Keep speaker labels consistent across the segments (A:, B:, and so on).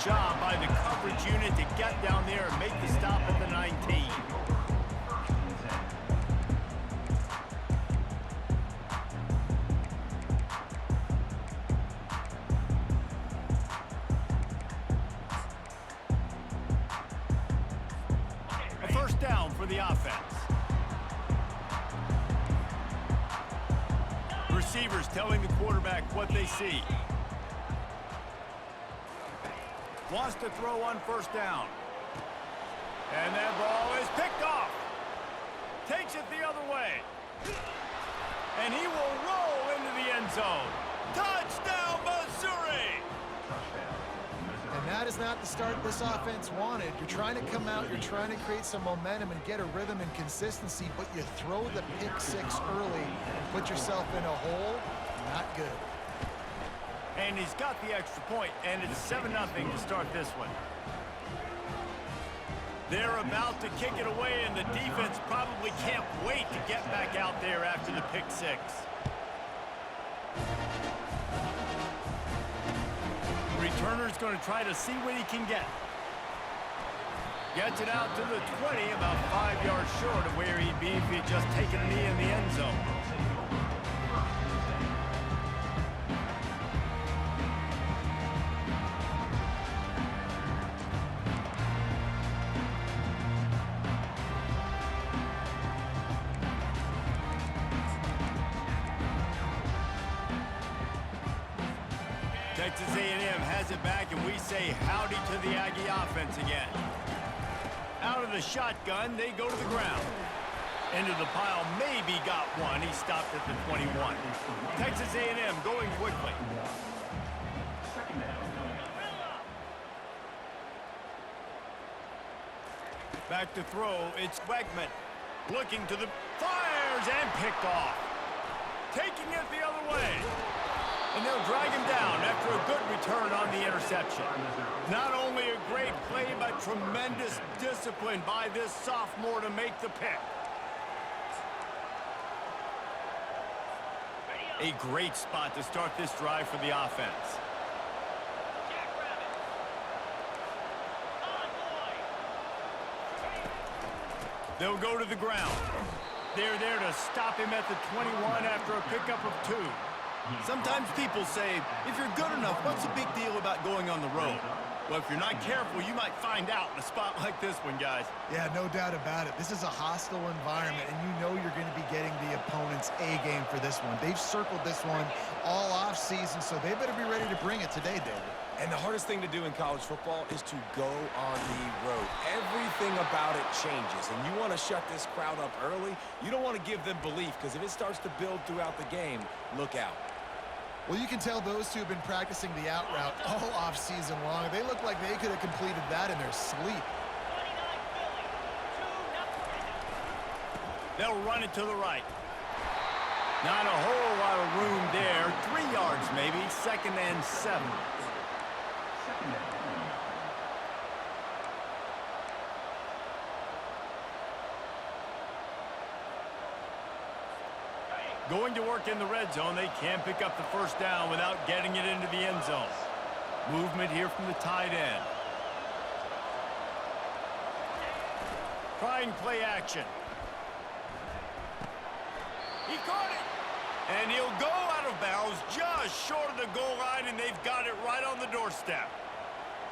A: job by the coverage unit to get down there and make the stop at the 19. A first down for the offense. Receivers telling the quarterback what they see. Wants to throw on first down. And that ball is picked off. Takes it the other way. And he will roll into the end zone. Touchdown, Missouri!
B: And that is not the start this offense wanted. You're trying to come out, you're trying to create some momentum and get a rhythm and consistency, but you throw the pick six early and put yourself in a hole. Not good.
A: And he's got the extra point, and it's 7-0 to start this one. They're about to kick it away, and the defense probably can't wait to get back out there after the pick six. Returner's going to try to see what he can get. Gets it out to the 20, about 5 yards short of where he'd be if he'd just taken a knee in the end zone. Texas A&M has it back, and we say howdy to the Aggie offense again. Out of the shotgun, they go to the ground. Into the pile, maybe got one. He stopped at the 21. Texas A&M going quickly. Back to throw, it's Wegman. Looking to the fires and picked off. Taking it the other way. And they'll drag him down after a good return on the interception. Not only a great play, but tremendous discipline by this sophomore to make the pick. A great spot to start this drive for the offense. They'll go to the ground. They're there to stop him at the 21 after a pickup of 2. Sometimes people say, if you're good enough, what's the big deal about going on the road? Well, if you're not careful, you might find out in a spot like this one, guys.
B: Yeah, no doubt about it. This is a hostile environment, and you know you're going to be getting the opponent's A-game for this one. They've circled this one all off-season, so they better be ready to bring it today, David.
C: And the hardest thing to do in college football is to go on the road. Everything about it changes, and you want to shut this crowd up early. You don't want to give them belief, because if it starts to build throughout the game, look out.
B: Well, you can tell those two have been practicing the out route all off-season long. They look like they could have completed that in their sleep.
A: They'll run it to the right. Not a whole lot of room there. 3 yards maybe, 2nd and 7. Going to work in the red zone, they can't pick up the first down without getting it into the end zone. Movement here from the tight end. Trying play action. He caught it! And he'll go out of bounds just short of the goal line, and they've got it right on the doorstep.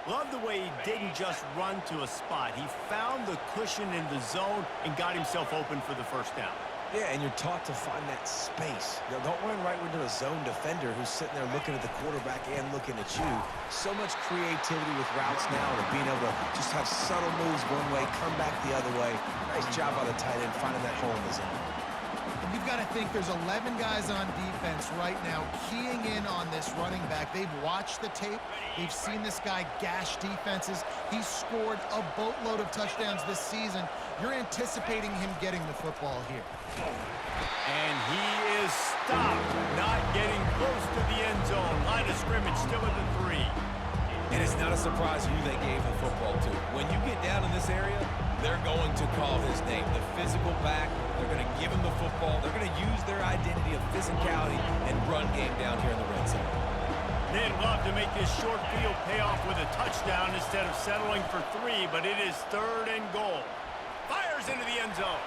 A: Love the way he didn't just run to a spot. He found the cushion in the zone and got himself open for the first down.
C: Yeah, and you're taught to find that space. You know, don't run right into a zone defender who's sitting there looking at the quarterback and looking at you. So much creativity with routes now and being able to just have subtle moves one way, come back the other way. Nice job by the tight end finding that hole in the zone.
B: And you've got to think there's 11 guys on defense right now keying in on this running back. They've watched the tape. They've seen this guy gash defenses. He's scored a boatload of touchdowns this season. You're anticipating him getting the football here.
A: And he is stopped, not getting close to the end zone. Line of scrimmage still at the 3.
C: And it's not a surprise who they gave the football to. When you get down in this area, they're going to call his name. The physical back, they're going to give him the football. They're going to use their identity of physicality and run game down here in the red zone.
A: They'd love to make this short field pay off with a touchdown instead of settling for 3, but it is 3rd and goal. Fires into the end zone.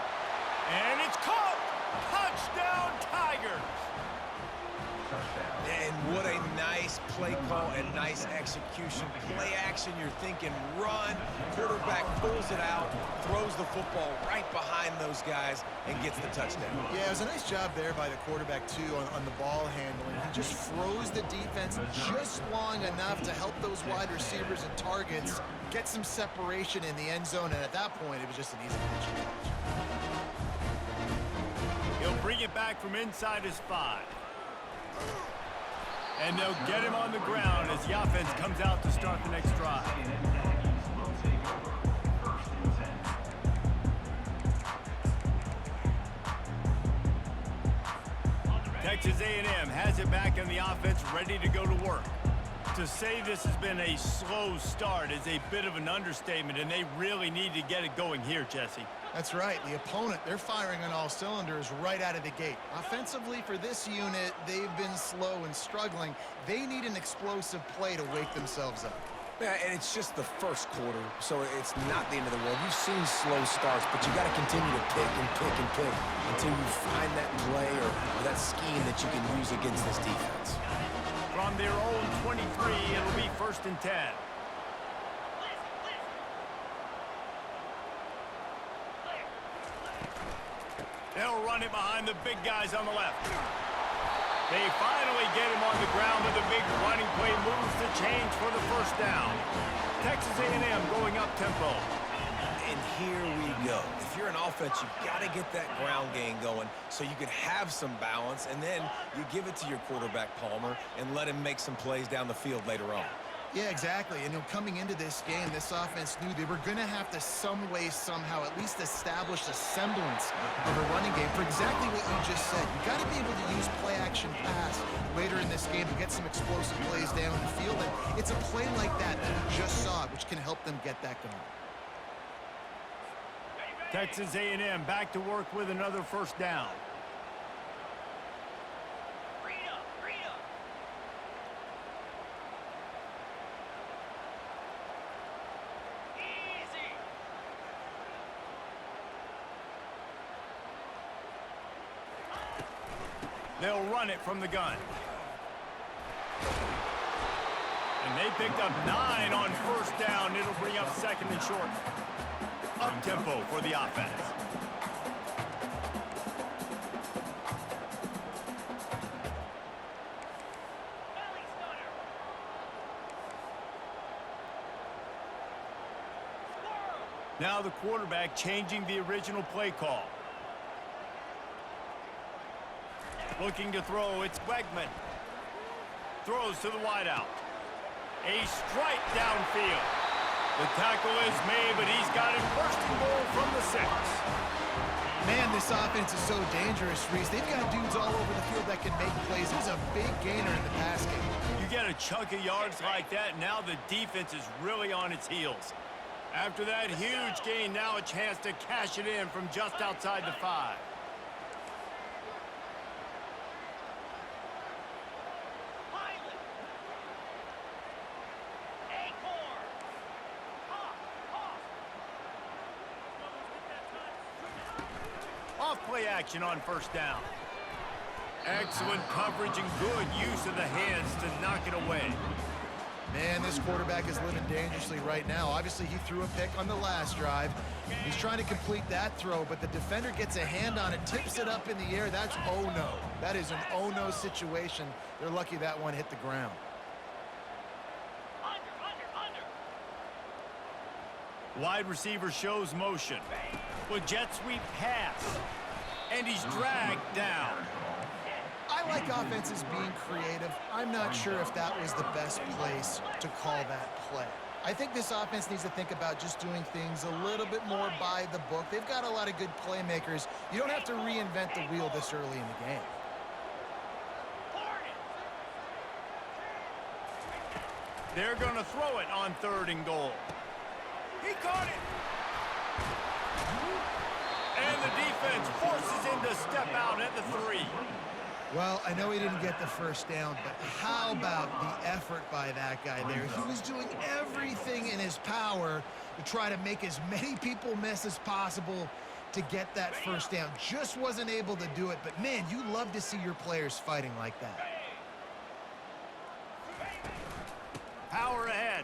A: And it's caught! Touchdown, Tigers!
C: And what a nice play call and nice execution. Play action, you're thinking run. Quarterback pulls it out, throws the football right behind those guys, and gets the touchdown.
B: Yeah, it was a nice job there by the quarterback, too, on the ball handling. He just froze the defense just long enough to help those wide receivers and targets get some separation in the end zone, and at that point, it was just an easy pitch.
A: He'll bring it back from inside his 5. And they'll get him on the ground as the offense comes out to start the next drive. Texas A&M has it back in the offense, ready to go to work. To say this has been a slow start is a bit of an understatement, and they really need to get it going here, Jesse.
B: That's right. The opponent, they're firing on all cylinders right out of the gate. Offensively, for this unit, they've been slow and struggling. They need an explosive play to wake themselves up.
C: Yeah, and it's just the first quarter, so it's not the end of the world. You've seen slow starts, but you got to continue to pick and pick and pick until you find that play or that scheme that you can use against this defense.
A: From their own 23, it'll be 1st and 10. They'll run it behind the big guys on the left. They finally get him on the ground with a big running play, moves the change for the 1st down. Texas A&M going up tempo.
C: And here we go. If you're an offense, you've got to get that ground game going so you can have some balance, and then you give it to your quarterback, Palmer, and let him make some plays down the field later on.
B: Yeah, exactly. And coming into this game, this offense knew they were going to have to some way, somehow, at least establish a semblance of a running game for exactly what you just said. You got to be able to use play-action pass later in this game to get some explosive plays down the field. And it's a play like that that we just saw, which can help them get that going.
A: Texas A&M back to work with another 1st down. They'll run it from the gun. And they picked up 9 on 1st down. It'll bring up 2nd and short. Up-tempo for the offense. Now the quarterback changing the original play call. Looking to throw, it's Wegman. Throws to the wideout. A strike downfield. The tackle is made, but he's got it 1st and goal from the 6.
B: Man, this offense is so dangerous, Reese. They've got dudes all over the field that can make plays. He's a big gainer in the pass game.
A: You get a chunk of yards like that, now the defense is really on its heels. After that huge gain, now a chance to cash it in from just outside the 5. Off-play action on 1st down. Excellent coverage and good use of the hands to knock it away.
B: Man, this quarterback is living dangerously right now. Obviously, he threw a pick on the last drive. He's trying to complete that throw, but the defender gets a hand on it, tips it up in the air. That's oh-no. That is an oh-no situation. They're lucky that one hit the ground.
A: Wide receiver shows motion. With jet sweep pass. And he's dragged down.
B: I like offenses being creative. I'm not sure if that was the best place to call that play. I think this offense needs to think about just doing things a little bit more by the book. They've got a lot of good playmakers. You don't have to reinvent the wheel this early in the game.
A: They're going to throw it on 3rd and goal. He caught it. And the defense forces him to step out at the 3.
B: Well, I know he didn't get the first down, but how about the effort by that guy there? He was doing everything in his power to try to make as many people miss as possible to get that first down. Just wasn't able to do it, but man, you love to see your players fighting like that.
A: Power ahead.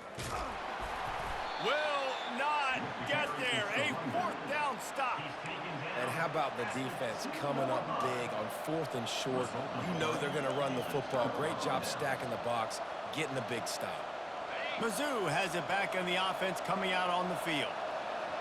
A: Will not get there. A fourth down stop.
C: And how about the defense coming up big on 4th and short? You know they're going to run the football. Great job stacking the box, getting the big stop.
A: Mizzou has it back in the offense coming out on the field.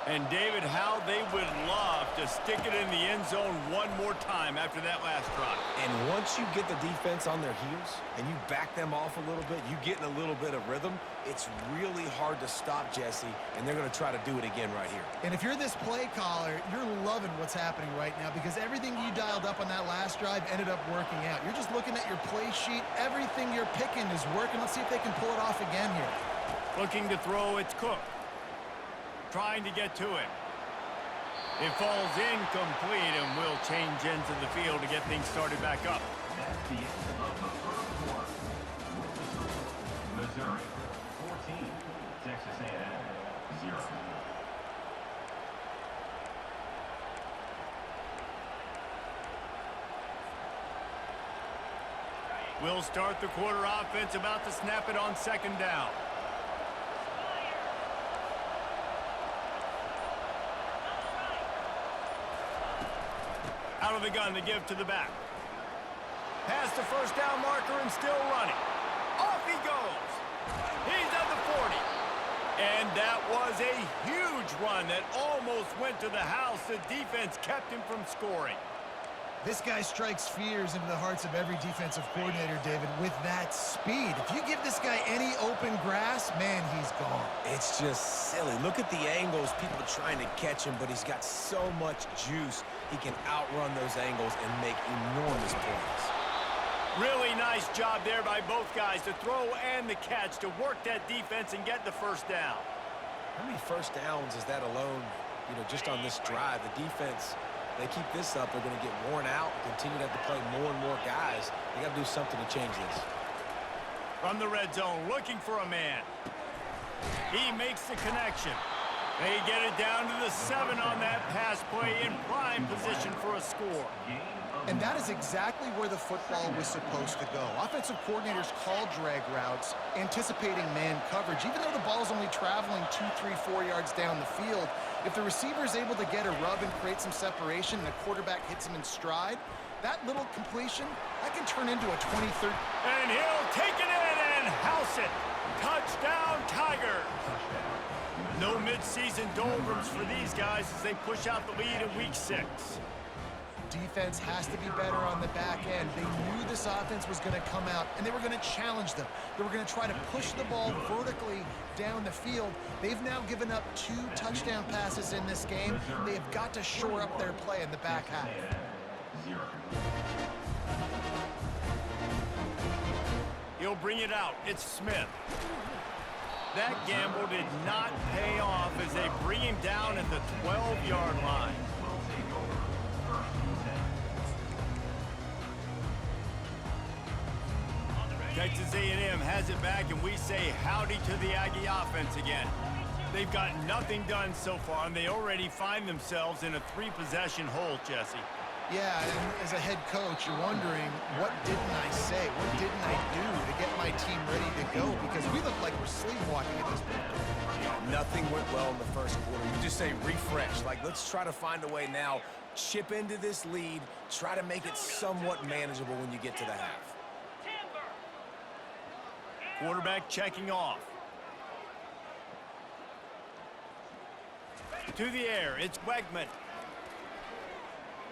A: And David, how they would love to stick it in the end zone one more time after that last drive.
C: And once you get the defense on their heels and you back them off a little bit, you get in a little bit of rhythm, it's really hard to stop, Jesse, and they're going to try to do it again right here.
B: And if you're this play caller, you're loving what's happening right now because everything you dialed up on that last drive ended up working out. You're just looking at your play sheet. Everything you're picking is working. Let's see if they can pull it off again here.
A: Looking to throw, it's Cook. Trying to get to him. It falls incomplete and will change ends of the field to get things started back up.
D: That's the end of the first quarter. Missouri 14, Texas A&M 0.
A: We'll start the quarter offense, about to snap it on second down. Out of the gun to give to the back. Past the first down marker and still running. Off he goes. He's at the 40. And that was a huge run that almost went to the house. The defense kept him from scoring.
B: This guy strikes fears into the hearts of every defensive coordinator, David, with that speed. If you give this guy any open grass, man, he's gone.
C: It's just silly. Look at the angles, people trying to catch him, but he's got so much juice. He can outrun those angles and make enormous plays.
A: Really nice job there by both guys to throw and the catch to work that defense and get the first down.
C: How many first downs is that alone, just on this drive? The defense, they keep this up, they're going to get worn out, continue to have to play more and more guys. They got to do something to change this.
A: From the red zone, looking for a man. He makes the connection. They get it down to the 7 on that pass play in prime position for a score.
B: And that is exactly where the football was supposed to go. Offensive coordinators call drag routes, anticipating man coverage. Even though the ball's only traveling 2, 3, 4 yards down the field, if the receiver is able to get a rub and create some separation and the quarterback hits him in stride, that little completion, that can turn into a 20-30.
A: And he'll take it in and house it. Touchdown, Tigers. No mid-season doldrums for these guys as they push out the lead in week 6.
B: Defense has to be better on the back end. They knew this offense was going to come out, and they were going to challenge them. They were going to try to push the ball vertically down the field. They've now given up 2 touchdown passes in this game. They have got to shore up their play in the back half.
A: He'll bring it out. It's Smith. That gamble did not pay off as they bring him down at the 12-yard line. Texas A&M has it back, and we say howdy to the Aggie offense again. They've got nothing done so far, and they already find themselves in a 3-possession hole, Jesse.
B: Yeah, and as a head coach, you're wondering, what didn't I say? What didn't I do to get my team ready to go? Because we look like we're sleepwalking at this point.
C: Yeah, nothing went well in the first quarter. You just say refresh. Like, let's try to find a way now. Chip into this lead. Try to make it somewhat manageable when you get to the half.
A: Quarterback checking off. To the air, it's Wegman.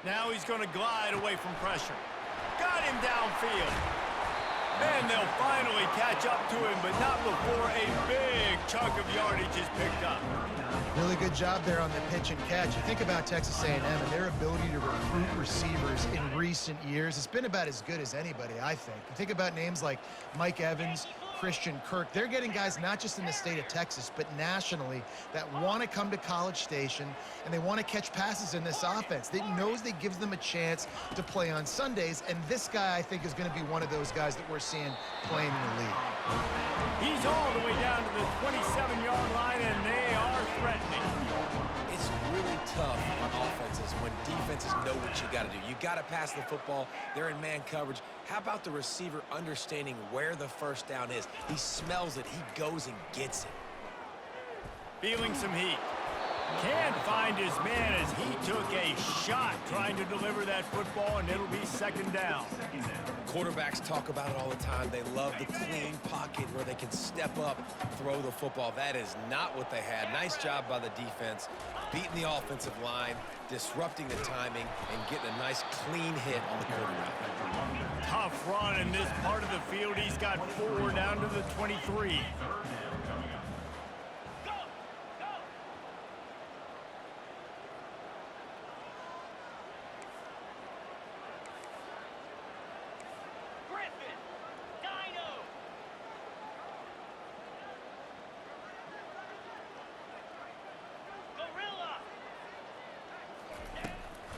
A: Now he's going to glide away from pressure. Got him downfield. And they'll finally catch up to him, but not before a big chunk of yardage is picked up.
B: Really good job there on the pitch and catch. You think about Texas A&M and their ability to recruit receivers in recent years. It's been about as good as anybody, I think. You think about names like Mike Evans, Christian Kirk. They're getting guys not just in the state of Texas, but nationally that want to come to College Station, and they want to catch passes in this offense. They knows that gives them a chance to play on Sundays, and this guy, I think, is going to be one of those guys that we're seeing playing in the league.
A: He's all the way down to the 27-yard line, and they are threatening.
C: It's really tough on offenses when defenses know what you got to do. You got to pass the football. They're in man coverage. How about the receiver understanding where the first down is? He smells it. He goes and gets it.
A: Feeling some heat. Can't find his man as he took a shot trying to deliver that football, and it'll be second down.
C: Quarterbacks talk about it all the time. They love the clean pocket where they can step up, throw the football. That is not what they had. Nice job by the defense, beating the offensive line, disrupting the timing, and getting a nice clean hit on the quarterback.
A: Tough run in this part of the field. He's got 4 down to the 23.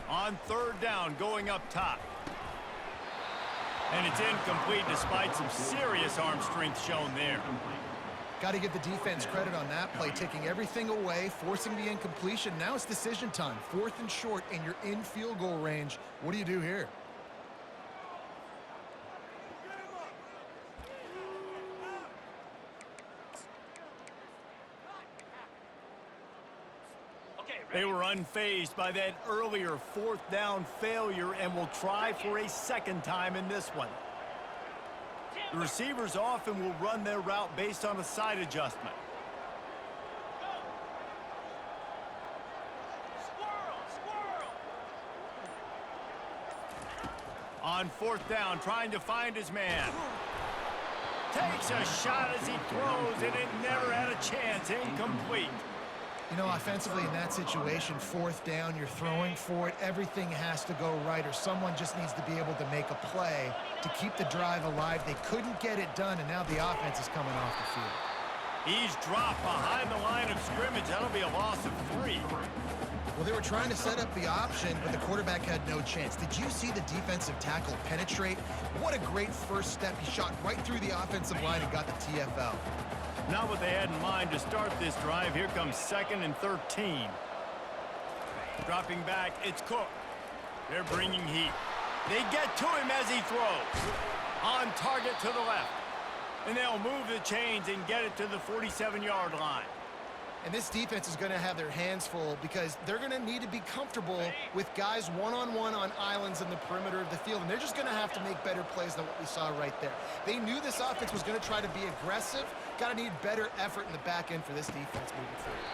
A: On third down, going up top. And it's incomplete despite some serious arm strength shown there.
B: Got to give the defense credit on that play, taking everything away, forcing the incompletion. Now it's decision time. 4th and short, and you're in field goal range. What do you do here?
A: They were unfazed by that earlier 4th down failure and will try for a second time in this one. The receivers often will run their route based on a side adjustment. On 4th down, trying to find his man. Takes a shot as he throws, and it never had a chance. Incomplete.
B: You know, offensively in that situation, 4th down, you're throwing for it. Everything has to go right, or someone just needs to be able to make a play to keep the drive alive. They couldn't get it done, and now the offense is coming off the field.
A: He's dropped behind the line of scrimmage. That'll be a loss of 3.
B: Well, they were trying to set up the option, but the quarterback had no chance. Did you see the defensive tackle penetrate? What a great first step. He shot right through the offensive line and got the TFL.
A: Not what they had in mind to start this drive. Here comes 2nd and 13. Dropping back, it's Cook. They're bringing heat. They get to him as he throws. On target to the left. And they'll move the chains and get it to the 47-yard line.
B: And this defense is going to have their hands full because they're going to need to be comfortable with guys one-on-one on islands in the perimeter of the field. And they're just going to have to make better plays than what we saw right there. They knew this offense was going to try to be aggressive. Got to need better effort in the back end for this defense moving forward.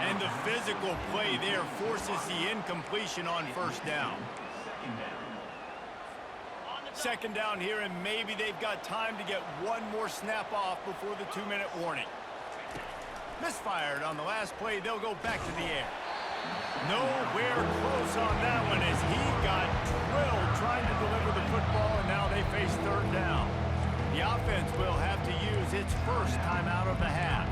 A: And the physical play there forces the incompletion on 1st down. 2nd down here, and maybe they've got time to get one more snap off before the 2-minute warning. Misfired on the last play. They'll go back to the air. Nowhere close on that one as he got drilled trying to deliver the football, and now they face 3rd down. The offense will have to use its first timeout of the half.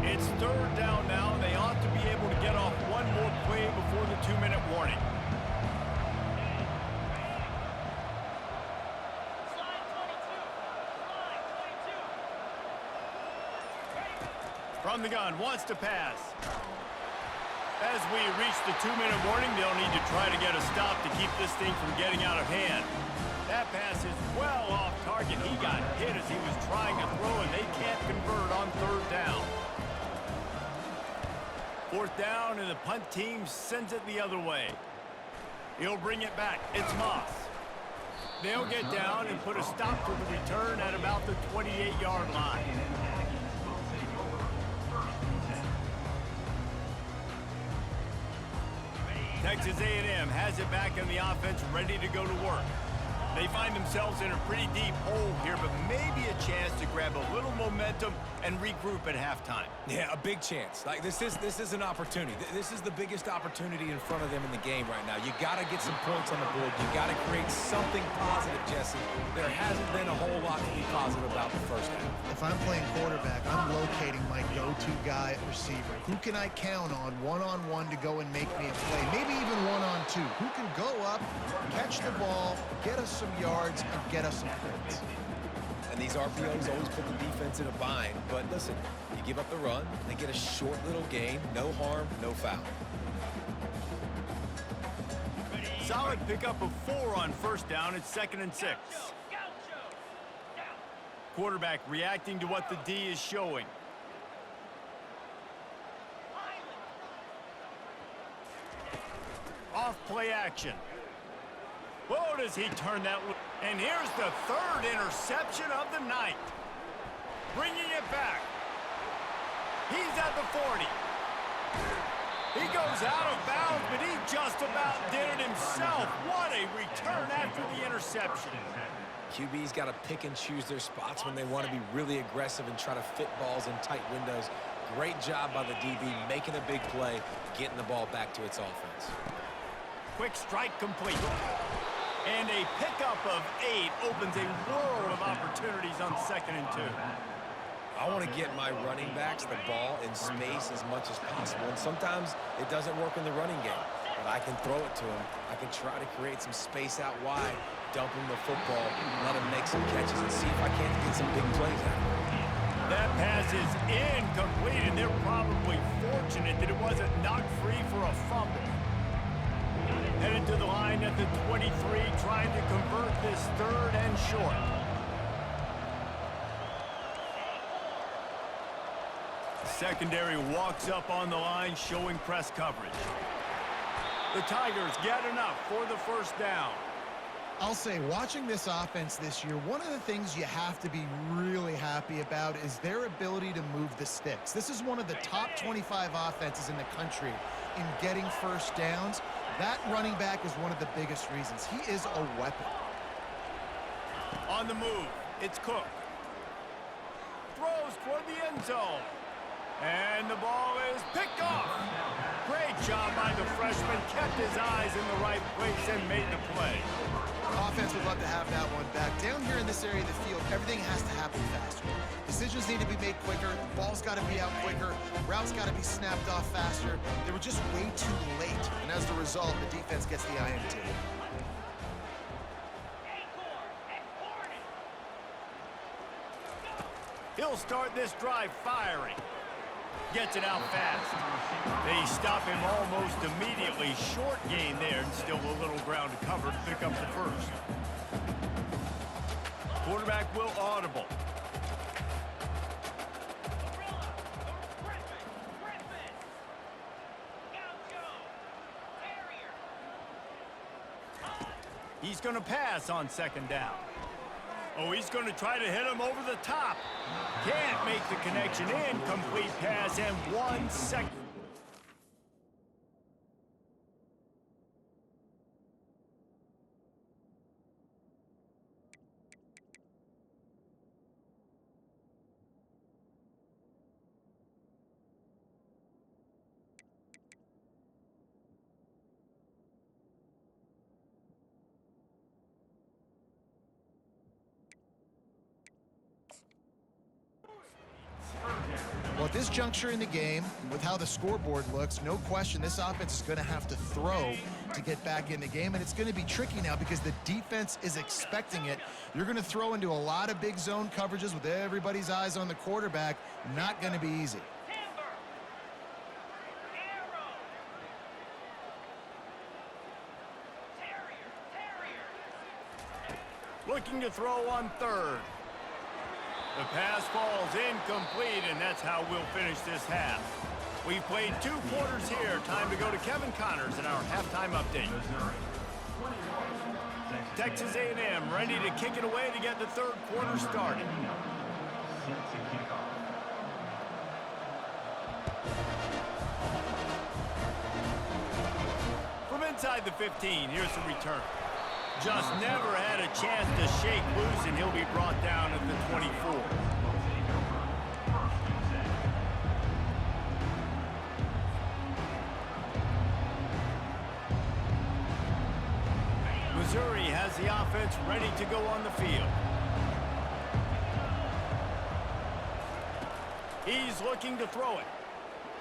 A: It's 3rd down now. They ought to be able to get off one more play before the 2-minute warning. From the gun, wants to pass. As we reach the 2-minute warning, they'll need to try to get a stop to keep this thing from getting out of hand. That pass is well off target. He got hit as he was trying to throw, and they can't convert on 3rd down. 4th down, and the punt team sends it the other way. He'll bring it back. It's Moss. They'll get down and put a stop to the return at about the 28-yard line. Texas A&M has it back in the offense, ready to go to work. They find themselves in a pretty deep hole here, but maybe a chance to grab a little momentum and regroup at halftime.
C: Yeah, a big chance. Like this is an opportunity. This is the biggest opportunity in front of them in the game right now. You got to get some points on the board. You got to create something positive, Jesse. There hasn't been a whole lot to be positive about the first half.
B: If I'm playing quarterback, I'm locating my go-to guy at receiver. Who can I count on one-on-one to go and make me a play? Maybe even one-on-two. Who can go up, catch the ball, get us some yards, and get us some points?
C: And these RPOs always put the defense in a bind. But listen, you give up the run, they get a short little gain, no harm, no foul.
A: Solid pickup of 4 on first down. It's 2nd and 6. Quarterback reacting to what the D is showing. Off play action. Whoa, does he turn that? And here's the 3rd interception of the night. Bringing it back. He's at the 40. He goes out of bounds, but he just about did it himself. What a return after the interception.
C: QB's got to pick and choose their spots when they want to be really aggressive and try to fit balls in tight windows. Great job by the DB making a big play, getting the ball back to its offense.
A: Quick strike complete. And a pickup of 8 opens a world of opportunities on 2nd and 2.
C: I want to get my running backs the ball in space as much as possible. And sometimes it doesn't work in the running game. But I can throw it to him. I can try to create some space out wide, dump him the football, let him make some catches, and see if I can't get some big plays out of him.
A: That pass is incomplete, and they're probably fortunate that it wasn't knocked free for a fumble. Headed to the line at the 23, trying to convert this 3rd and short. Secondary walks up on the line, showing press coverage. The Tigers get enough for the 1st down.
B: I'll say, watching this offense this year, one of the things you have to be really happy about is their ability to move the sticks. This is one of the top 25 offenses in the country in getting 1st downs. That running back is one of the biggest reasons. He is a weapon.
A: On the move, it's Cook. Throws toward the end zone. And the ball is picked off. Great job by the freshman. Kept his eyes in the right place and made the play.
B: Offense would love to have that one back. Down here in this area of the field, everything has to happen faster. Decisions need to be made quicker. The ball's got to be out quicker. Routes got to be snapped off faster. They were just way too late. And as a result, the defense gets the INT.
A: He'll start this drive firing. Gets it out fast. They stop him almost immediately. Short gain there, and still a little ground to cover to pick up the 1st. Quarterback will audible. He's going to pass on 2nd down. Oh, he's going to try to hit him over the top. Can't make the connection. Incomplete pass, and 1 second.
B: Well, at this juncture in the game, with how the scoreboard looks, no question this offense is going to have to throw to get back in the game, and it's going to be tricky now because the defense is expecting it. You're going to throw into a lot of big zone coverages with everybody's eyes on the quarterback. Not going to be easy.
A: Looking to throw on 3rd. The pass falls incomplete, and that's how we'll finish this half. We've played 2 quarters here. Time to go to Kevin Connors in our halftime update. Texas A&M ready to kick it away to get the 3rd quarter started. From inside the 15, here's the return. Just never had a chance to shake loose, and he'll be brought down at the 24. offense ready to go on the field. He's looking to throw it.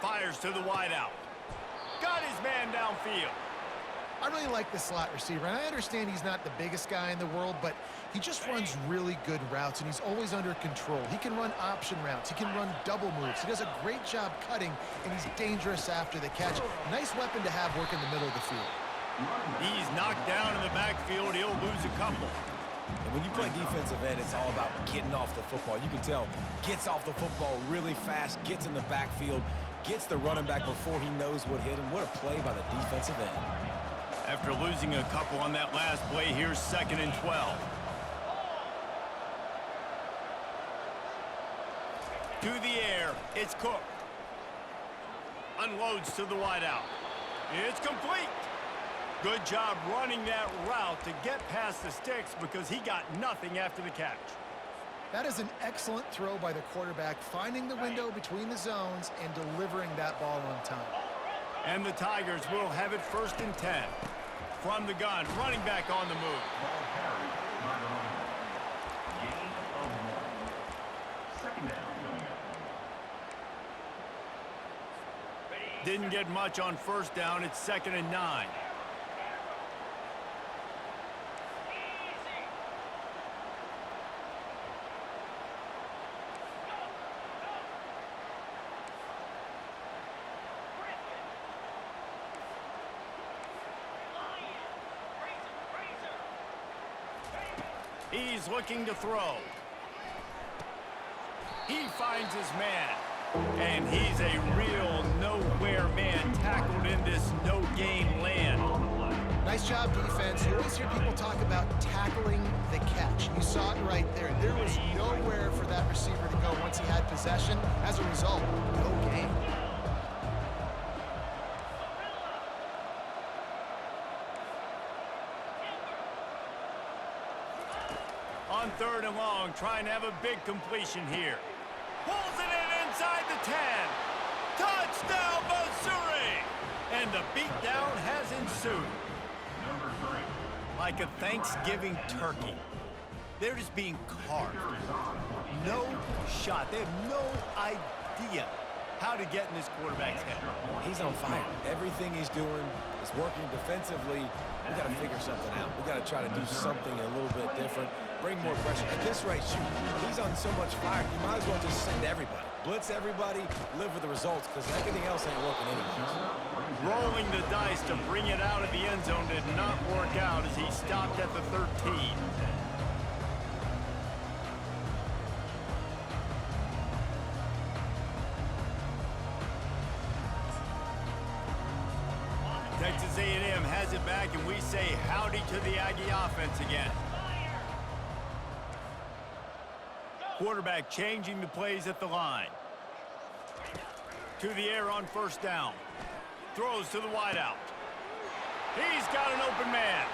A: Fires to the wideout. Got his man downfield.
B: I really like the slot receiver, and I understand he's not the biggest guy in the world, but he just runs really good routes, and he's always under control. He can run option routes. He can run double moves. He does a great job cutting, and he's dangerous after the catch. Nice weapon to have working the middle of the field.
A: He's knocked down in the backfield. He'll lose a couple.
C: And when you play defensive end, it's all about getting off the football. You can tell, gets off the football really fast, gets in the backfield, gets the running back before he knows what hit him. What a play by the defensive end.
A: After losing a couple on that last play, here's 2nd and 12. To the air, it's Cook. Unloads to the wideout. It's complete. Good job running that route to get past the sticks because he got nothing after the catch.
B: That is an excellent throw by the quarterback, finding the window between the zones and delivering that ball on time.
A: And the Tigers will have it 1st and 10. From the gun, running back on the move.
D: Ball carried by the running back. Gain of 1. Second down coming up.
A: Didn't get much on 1st down. It's 2nd and 9. He's looking to throw. He finds his man. And he's a real nowhere man tackled in this no-gain land.
B: Nice job, defense. You always hear people talk about tackling the catch. You saw it right there. There was nowhere for that receiver to go once he had possession. As a result, no gain.
A: On 3rd and long, trying to have a big completion here. Pulls it in inside the 10. Touchdown, Missouri! And the beatdown has ensued.
D: Number 3.
A: Like a Thanksgiving turkey. They're just being carved. No shot. They have no idea how to get in this quarterback's head.
C: He's on fire. Everything he's doing is working defensively. We got to figure something out. We got to try to do something a little bit different. Bring more pressure. At this rate, shoot, he's on so much fire, you might as well just send everybody. Blitz everybody, live with the results, because everything else ain't working anymore.
A: Rolling the dice to bring it out of the end zone did not work out as he stopped at the 13. Texas A&M has it back, and we say howdy to the Aggie offense again. Quarterback changing the plays at the line. To the air on 1st down. Throws to the wideout. He's got an open man.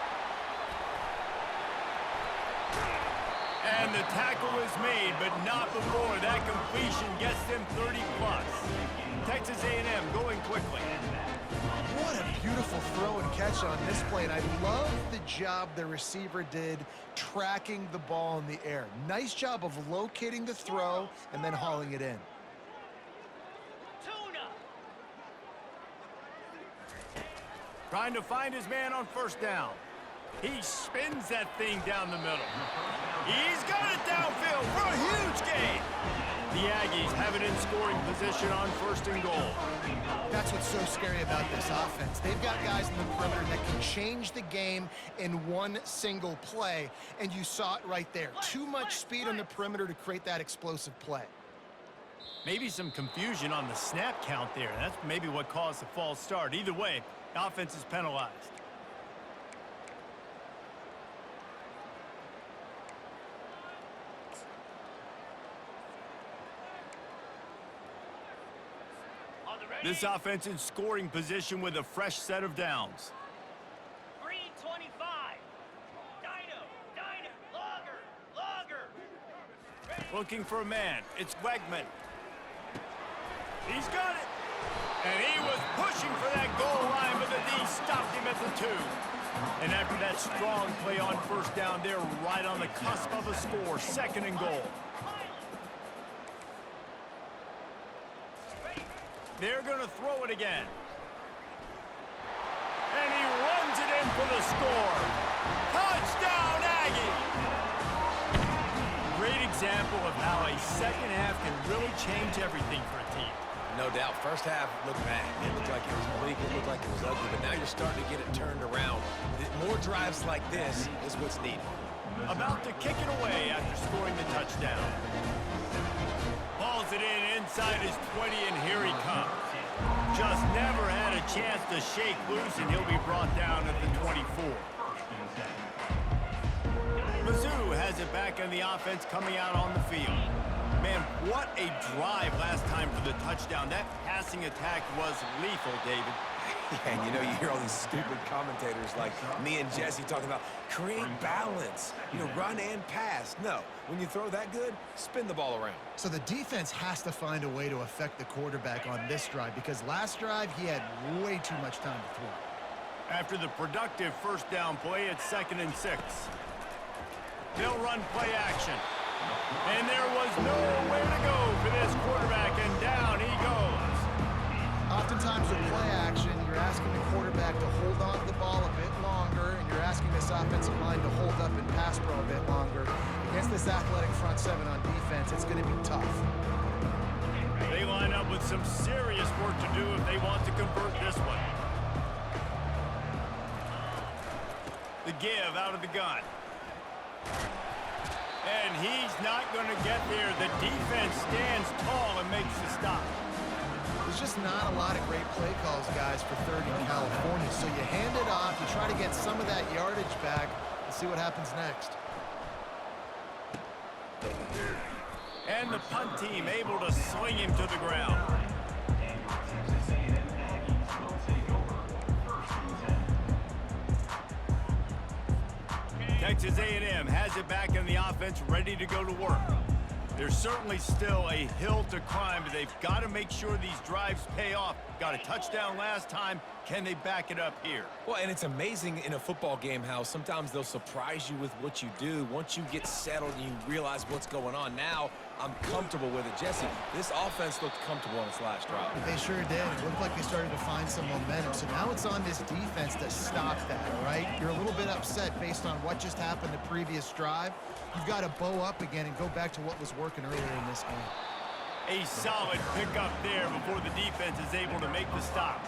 A: And the tackle is made, but not before that completion gets them 30+. Texas A&M going quickly.
B: What a beautiful throw and catch on this play, and I love the job the receiver did tracking the ball in the air. Nice job of locating the throw and then hauling it in.
A: Trying to find his man on 1st down. He spins that thing down the middle. He's got it downfield for a huge gain. The Aggies have it in scoring position on 1st and goal.
B: That's what's so scary about this offense. They've got guys in the perimeter that can change the game in one single play, and you saw it right there. Too much speed on the perimeter to create that explosive play.
A: Maybe some confusion on the snap count there. That's maybe what caused the false start. Either way, the offense is penalized. This offense in scoring position with a fresh set of downs.
E: Green 25. Dino, Logger.
A: Looking for a man. It's Wegman. He's got it. And he was pushing for that goal line, but the D stopped him at the 2. And after that strong play on first down, they're right on the cusp of a score. 2nd and goal. They're going to throw it again. And he runs it in for the score. Touchdown, Aggie! Great example of how a second half can really change everything for a team.
C: No doubt. First half looked bad. It looked like it was bleak. It looked like it was ugly. But now you're starting to get it turned around. More drives like this is what's needed.
A: About to kick it away after scoring the touchdown. Hauls it in inside his 20, and here he comes. Just never had a chance to shake loose, and he'll be brought down at the 24. Mizzou has it back on the offense coming out on the field. Man, what a drive last time for the touchdown. That passing attack was lethal, David.
C: Yeah, and you know, you hear all these stupid commentators like me and Jesse talking about create balance, you know, run and pass. No, when you throw that good, spin the ball around.
B: So the defense has to find a way to affect the quarterback on this drive, because last drive he had way too much time to throw.
A: After the productive first down play, it's 2nd and 6. They'll run play action. And there was nowhere to go for this quarterback, and down he goes.
B: Oftentimes with play action, you're asking the quarterback to hold on to the ball a bit longer, and you're asking this offensive line to hold up and pass pro a bit longer. Against this athletic front seven on defense, it's going to be tough.
A: They line up with some serious work to do if they want to convert this one. The give out of the gun. And he's not going to get there. The defense stands tall and makes the stop.
B: There's just not a lot of great play calls, guys, for 3rd in California. So you hand it off, you try to get some of that yardage back, and see what happens next.
A: And the punt team able to sling him to the ground. Texas A&M has it back in the offense, ready to go to work. There's certainly still a hill to climb, but they've got to make sure these drives pay off. Got a touchdown last time. Can they back it up here?
C: Well, and it's amazing in a football game how sometimes they'll surprise you with what you do. Once you get settled and you realize what's going on, now I'm comfortable with it. Jesse, this offense looked comfortable on its last drive.
B: They sure did. It looked like they started to find some momentum. So now it's on this defense to stop that, all right? You're a little bit upset based on what just happened the previous drive. You've got to bow up again and go back to what was working earlier in this game.
A: A solid pickup there before the defense is able to make the stop.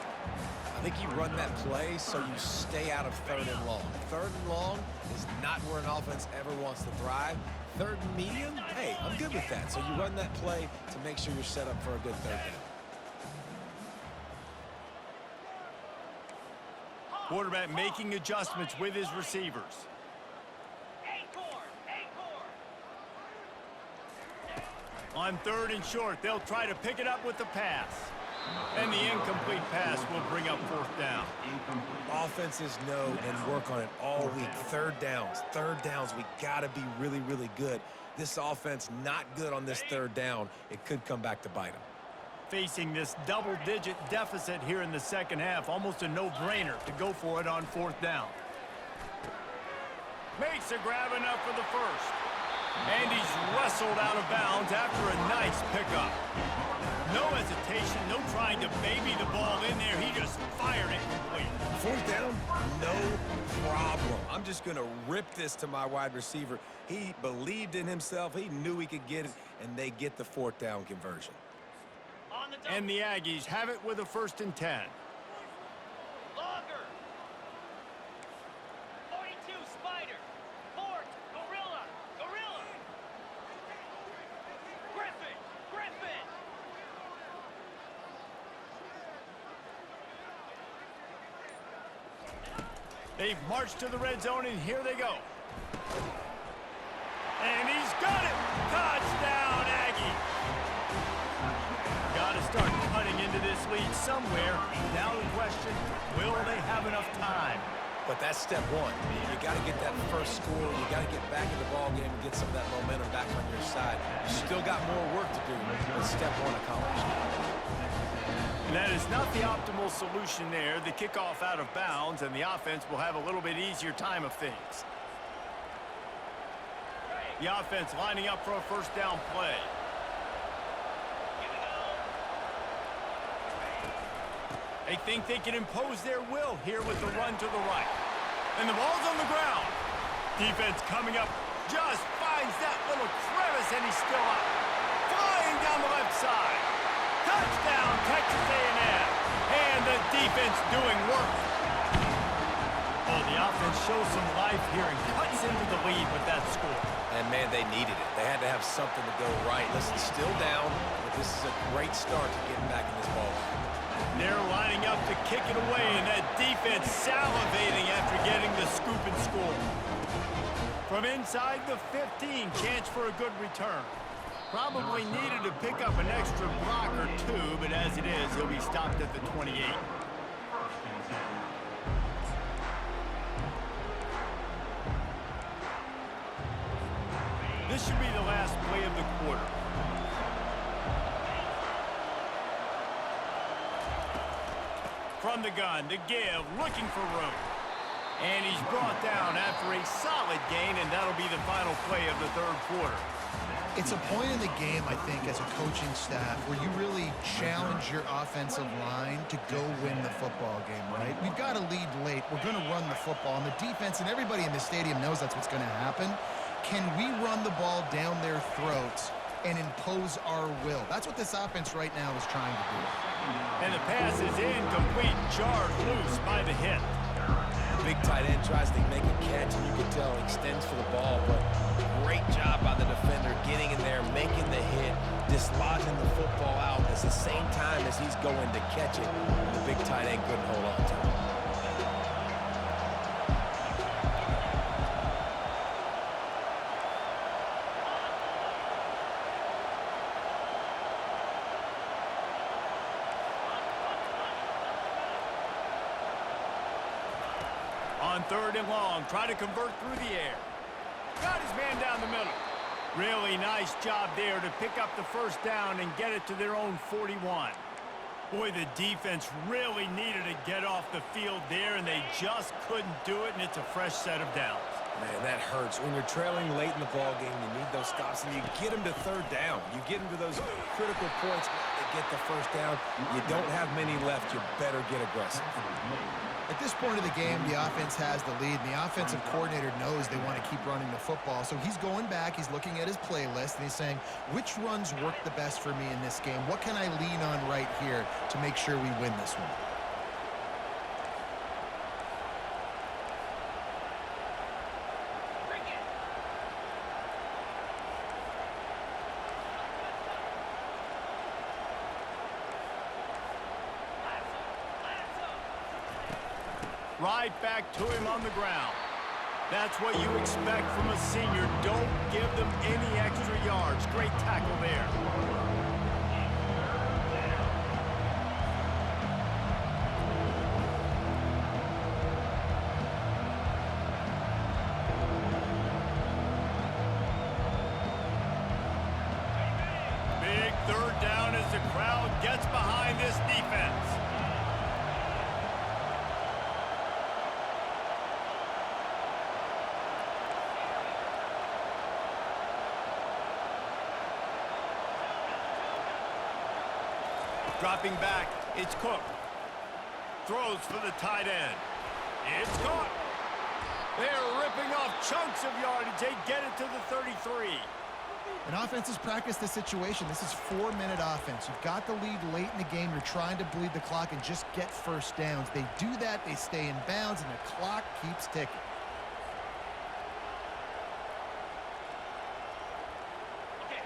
C: I think you run that play so you stay out of 3rd and long. 3rd and long is not where an offense ever wants to thrive. 3rd and medium, hey, I'm good with that. So you run that play to make sure you're set up for a good 3rd down.
A: Quarterback making adjustments with his receivers. On 3rd and short, they'll try to pick it up with the pass. And the incomplete pass will bring up 4th down.
C: Offenses know and work on it all week. 3rd downs, we got to be really, really good. This offense not good on this 3rd down. It could come back to bite them.
A: Facing this double-digit deficit here in the second half, almost a no-brainer to go for it on 4th down. Makes a grab enough for the first. And he's wrestled out of bounds after a nice pickup. No hesitation, no trying to baby the ball in there. He just fired it complete.
C: 4th down, no problem. I'm just going to rip this to my wide receiver. He believed in himself. He knew he could get it, and they get the 4th down conversion.
A: And the Aggies have it with a 1st and 10.
E: Longer. 42, Spider. Fort, Gorilla. Griffin.
A: They've marched to the red zone, and here they go. And he's got it! Touchdown, Aggie! Got to start cutting into this lead somewhere. Now the question, will they have enough time?
C: But that's step one. You got to get that first score. You got to get back in the ball game and get some of that momentum back on your side. You still got more work to do, but step one accomplished.
A: And that is not the optimal solution there. The kickoff out of bounds, and the offense will have a little bit easier time of things. The offense lining up for a first down play. They think they can impose their will here with the run to the right. And the ball's on the ground. Defense coming up, just finds that little crevice, and he's still up. Flying down the left side. Touchdown, Texas A&M. And the defense doing work. Oh, the offense shows some life here and cuts into the lead with that score.
C: And, man, they needed it. They had to have something to go right. Listen, still down, but this is a great start to getting back in this ball game.
A: They're lining up to kick it away, and that defense salivating after getting the scoop and score. From inside the 15, chance for a good return. Probably needed to pick up an extra block or two, but as it is, he'll be stopped at the 28. This should be the last play of the quarter. From the gun, to give, looking for room. And he's brought down after a solid gain, and that'll be the final play of the third quarter.
B: It's a point in the game, I think, as a coaching staff, where you really challenge your offensive line to go win the football game, right? We've got to lead late. We're going to run the football. And the defense and everybody in the stadium knows that's what's going to happen. Can we run the ball down their throats and impose our will? That's what this offense right now is trying to do.
A: And the pass is incomplete, jarred loose by the hit.
C: Big tight end tries to make a catch, and you can tell he extends for the ball, but great job by the defender getting in there, making the hit, dislodging the football out at the same time as he's going to catch it. And the big tight end couldn't hold on to it.
A: On third and long, try to convert through the air. Got his man down the middle. Really nice job there to pick up the first down and get it to their own 41. Boy, the defense really needed to get off the field there, and they just couldn't do it, and it's a fresh set of downs.
C: Man, that hurts. When you're trailing late in the ball game, you need those stops, and you get them to third down. You get them to those critical points to get the first down. You don't have many left. You better get aggressive.
B: At this point of the game, the offense has the lead, and the offensive coordinator knows they want to keep running the football. So he's going back, he's looking at his playlist, and he's saying, which runs work the best for me in this game? What can I lean on right here to make sure we win this one?
A: Right back to him on the ground. That's what you expect from a senior. Don't give them any extra yards. Great tackle there. Big third down as the crowd gets behind this defense. Dropping back, it's Cook. Throws for the tight end. It's caught. They're ripping off chunks of yardage. They get it to the 33.
B: And offenses practice the situation. This is 4-minute offense. You've got the lead late in the game. You're trying to bleed the clock and just get first downs. They do that, they stay in bounds, and the clock keeps ticking.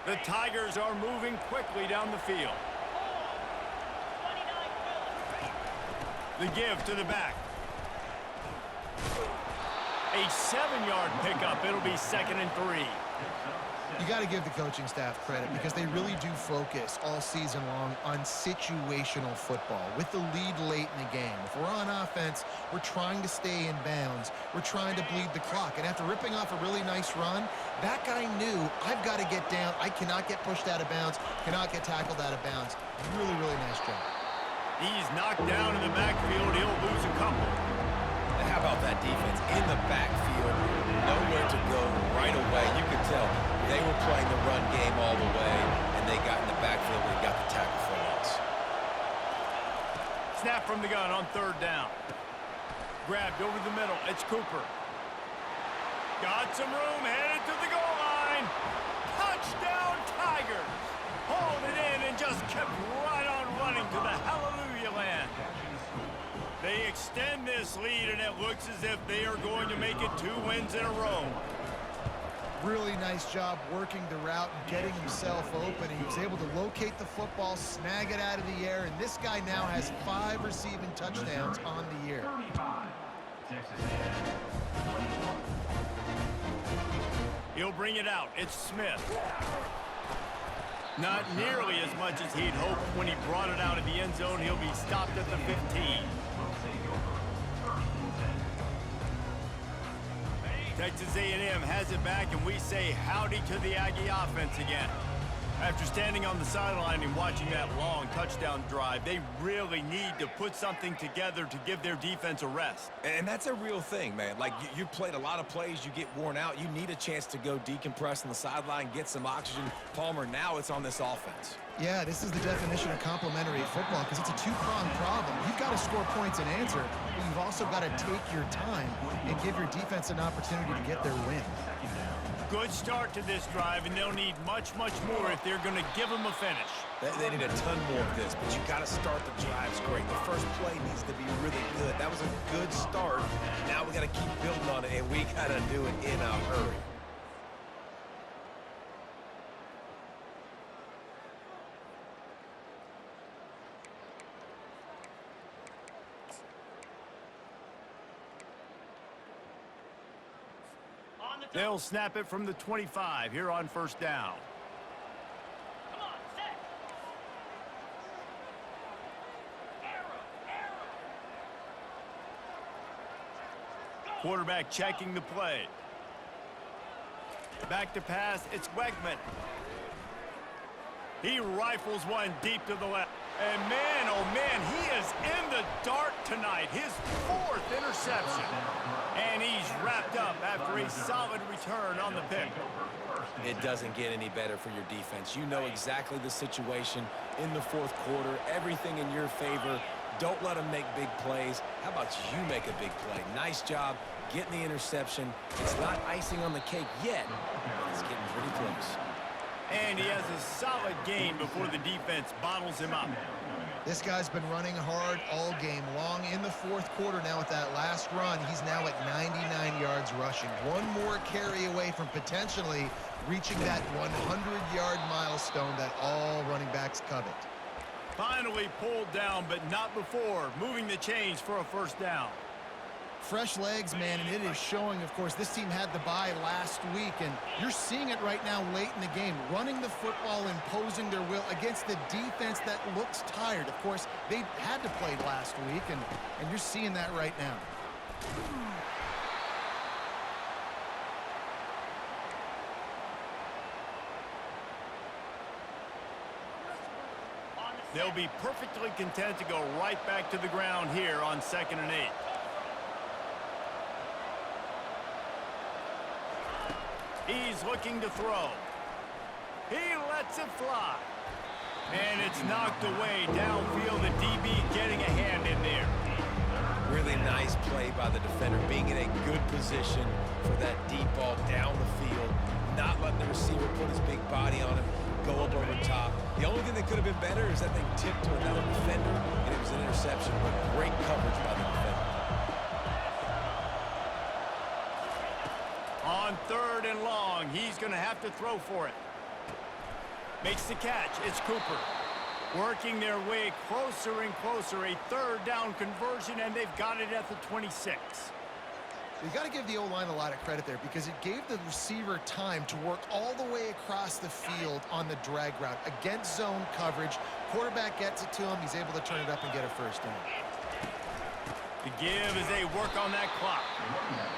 A: The Tigers are moving quickly down the field. The give to the back. A 7-yard pickup. It'll be 2nd and 3.
B: You got to give the coaching staff credit because they really do focus all season long on situational football with the lead late in the game. If we're on offense, we're trying to stay in bounds. We're trying to bleed the clock. And after ripping off a really nice run, that guy knew, I've got to get down. I cannot get pushed out of bounds, cannot get tackled out of bounds. Really, really nice job.
A: He's knocked down in the backfield. He'll lose a couple.
C: And how about that defense in the backfield? Nowhere to go right away. You could tell they were playing the run game all the way, and they got in the backfield and got the tackle for loss.
A: Snap from the gun on third down. Grabbed over the middle. It's Cooper. Got some room, headed to the goal line. Touchdown, Tigers. Hauled it in and just kept right on running to the hallelujah land. They extend this lead, and it looks as if they are going to make it 2 wins in a row.
B: Really nice job working the route and getting himself open. He was able to locate the football, snag it out of the air, and this guy now has 5 receiving touchdowns on the year.
D: 35. Texas A&M 21.
A: He'll bring it out. It's Smith. Not nearly as much as he'd hoped when he brought it out of the end zone. He'll be stopped at the 15.
D: Will take over 3rd and 10.
A: Texas A&M has it back, and we say howdy to the Aggie offense again. After standing on the sideline and watching that long touchdown drive, they really need to put something together to give their defense a rest.
C: And that's a real thing, man. Like, you played a lot of plays, you get worn out. You need a chance to go decompress on the sideline, get some oxygen. Palmer, now it's on this offense.
B: Yeah, this is the definition of complementary football because it's a 2-pronged problem. You've got to score points and answer, but you've also got to take your time and give your defense an opportunity to get their win.
A: Good start to this drive, and they'll need much, much more if they're going to give them a finish.
C: They need a ton more of this, but you got to start the drives great. The first play needs to be really good. That was a good start. Now we got to keep building on it, and we got to do it in a hurry.
A: They'll snap it from the 25 here on first down.
E: Come on, set. Arrow, arrow.
A: Quarterback checking the play. Back to pass, it's Wegman. He rifles one deep to the left. And man, oh man, he is in the dark tonight. His 4th interception. And he's wrapped up after a solid return on the pick.
C: It doesn't get any better for your defense. You know exactly the situation in the 4th quarter. Everything in your favor. Don't let them make big plays. How about you make a big play? Nice job getting the interception. It's not icing on the cake yet, but it's getting pretty close.
A: And he has a solid gain before the defense bottles him up.
B: This guy's been running hard all game long. In the 4th quarter now with that last run, he's now at 99 yards rushing. One more carry away from potentially reaching that 100-yard milestone that all running backs covet.
A: Finally pulled down, but not before moving the chains for a first down.
B: Fresh legs, man, and it is showing. Of course, this team had the bye last week, and you're seeing it right now late in the game, running the football, imposing their will against the defense that looks tired. Of course, they had to play last week, and you're seeing that right now.
A: They'll be perfectly content to go right back to the ground here on 2nd and 8. He's looking to throw. He lets it fly. And it's knocked away downfield. The DB getting a hand in there.
C: Really nice play by the defender, being in a good position for that deep ball down the field, not letting the receiver put his big body on him, go up over top. The only thing that could have been better is that they tipped to another defender, and it was an interception, but great coverage by the defender.
A: On 3rd and long, he's going to have to throw for it. Makes the catch. It's Cooper. Working their way closer and closer. A 3rd down conversion, and they've got it at the 26.
B: You got to give the O-line a lot of credit there because it gave the receiver time to work all the way across the field on the drag route against zone coverage. Quarterback gets it to him. He's able to turn it up and get a first down.
A: The give as they work on that clock.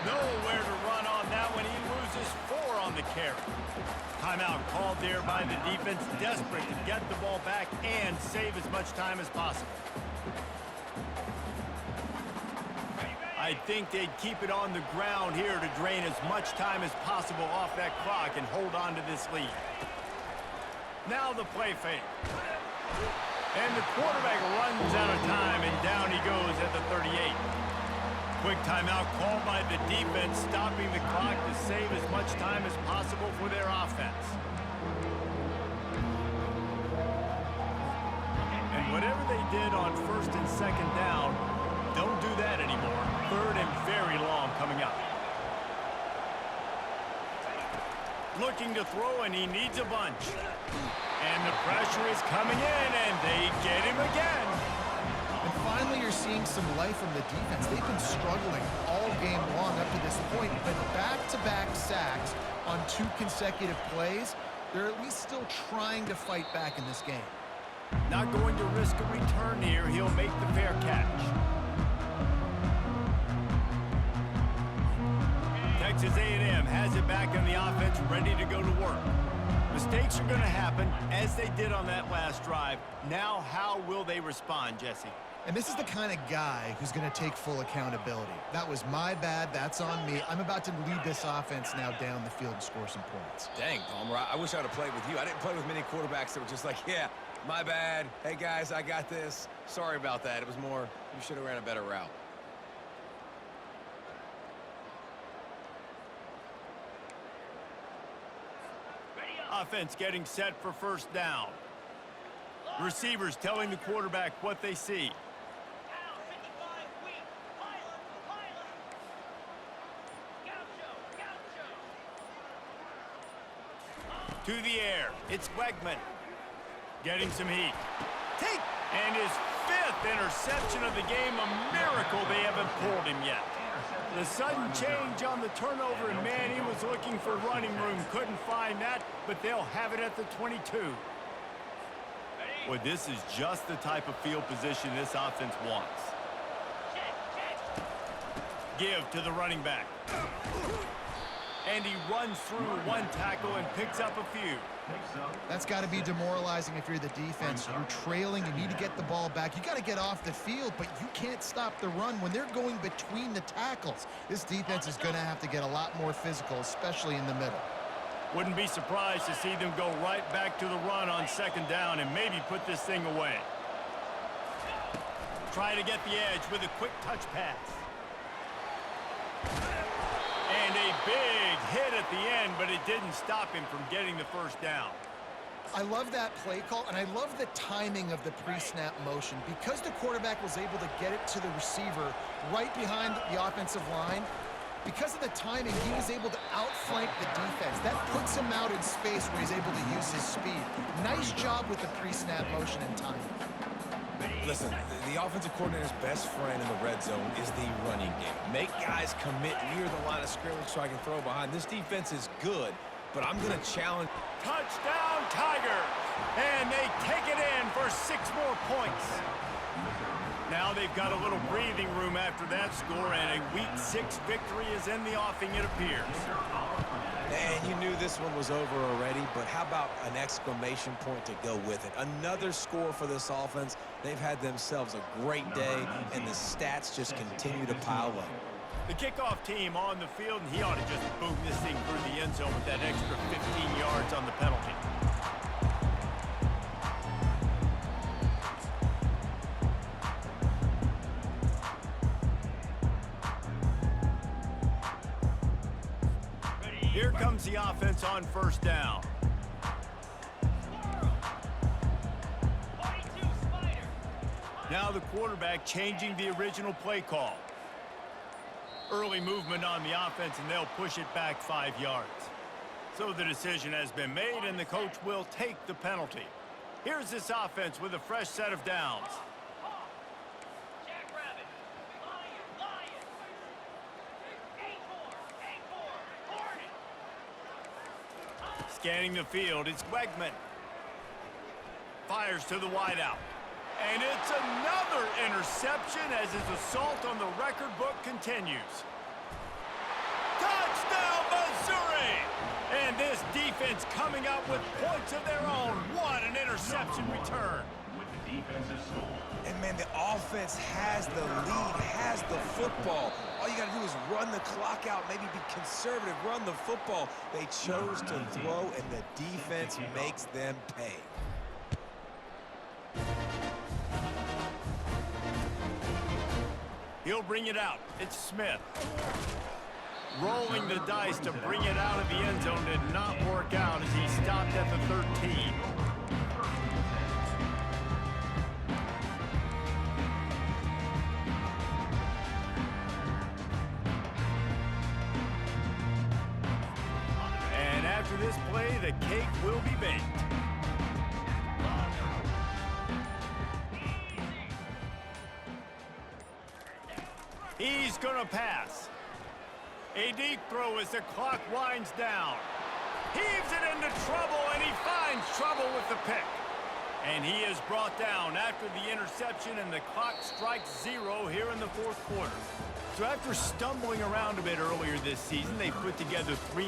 A: Nowhere to run on that one. He loses 4 on on the carry. Timeout called there by the defense, desperate to get the ball back and save as much time as possible. I think they'd keep it on the ground here to drain as much time as possible off that clock and hold on to this lead. Now the play fake. And the quarterback runs out of time, and down he goes at the 38. Quick timeout called by the defense, stopping the clock to save as much time as possible for their offense. And whatever they did on first and second down, don't do that anymore. Third and very long coming up. Looking to throw, and he needs a bunch. And the pressure is coming in, and they get him again.
B: And finally, you're seeing some life from the defense. They've been struggling all game long up to this point, but back-to-back sacks on 2 consecutive plays, they're at least still trying to fight back in this game.
A: Not going to risk a return here. He'll make the fair catch. Texas A&M has it back on the offense, ready to go to work. Mistakes are going to happen, as they did on that last drive. Now, how will they respond, Jesse?
B: And this is the kind of guy who's going to take full accountability. That was my bad. That's on me. I'm about to lead this offense now down the field and score some points.
C: Dang, Palmer, I wish I would have played with you. I didn't play with many quarterbacks that were just like, yeah, my bad. Hey, guys, I got this. Sorry about that. It was more, you should have ran a better route.
A: Offense getting set for first down. Receivers telling the quarterback what they see.
E: Down 55, weak. Pilot. Gaucho.
A: To the air. It's Wegman. Getting some heat. And his 5th interception of the game. A miracle they haven't pulled him yet. The sudden change on the turnover, and man, he was looking for running room. Couldn't find that, but they'll have it at the 22. Well, this is just the type of field position this offense wants. Give to the running back. And he runs through 1 tackle and picks up a few.
B: That's got to be demoralizing if you're the defense. You're trailing. You need to get the ball back. You got to get off the field, but you can't stop the run when they're going between the tackles. This defense is going to have to get a lot more physical, especially in the middle.
A: Wouldn't be surprised to see them go right back to the run on second down and maybe put this thing away. Try to get the edge with a quick touch pass. And a big hit at the end, but it didn't stop him from getting the first down.
B: I love that play call, and I love the timing of the pre-snap motion. Because the quarterback was able to get it to the receiver right behind the offensive line, because of the timing, he was able to outflank the defense. That puts him out in space where he's able to use his speed. Nice job with the pre-snap motion and timing.
C: Listen, the offensive coordinator's best friend in the red zone is the running game. Make guys commit near the line of scrimmage so I can throw behind. This defense is good, but I'm going to challenge.
A: Touchdown, Tigers! And they take it in for 6 more points. Now they've got a little breathing room after that score, and a Week 6 victory is in the offing, it appears.
C: And you knew this one was over already, but how about an exclamation point to go with it? Another score for this offense. They've had themselves a great day, and the stats just continue to pile up.
A: The kickoff team on the field, and he ought to just boom this thing through the end zone with that extra 15 yards on the penalty. Here comes the offense on first down. Now the quarterback changing the original play call. Early movement on the offense, and they'll push it back 5 yards. So the decision has been made, and the coach will take the penalty. Here's this offense with a fresh set of downs.
E: Jackrabbit. Lion. 8-4. Hornet.
A: Scanning the field, it's Wegman. Fires to the wideout. And it's another interception as his assault on the record book continues. Touchdown, Missouri! And defense coming up with points of their own. What an interception return.
D: With the defensive score.
C: And, man, the offense has the lead, has the football. All you got to do is run the clock out, maybe be conservative, run the football. They chose to throw, and the defense makes them pay.
A: He'll bring it out. It's Smith. Rolling the dice to bring it out of the end zone did not work out as he stopped at the 13. And after this play, the cake will be baked. He's gonna pass. A deep throw as the clock winds down. Heaves it into trouble, and he finds trouble with the pick. And he is brought down after the interception, and the clock strikes 0 here in the fourth quarter. So after stumbling around a bit earlier this season, they put together 3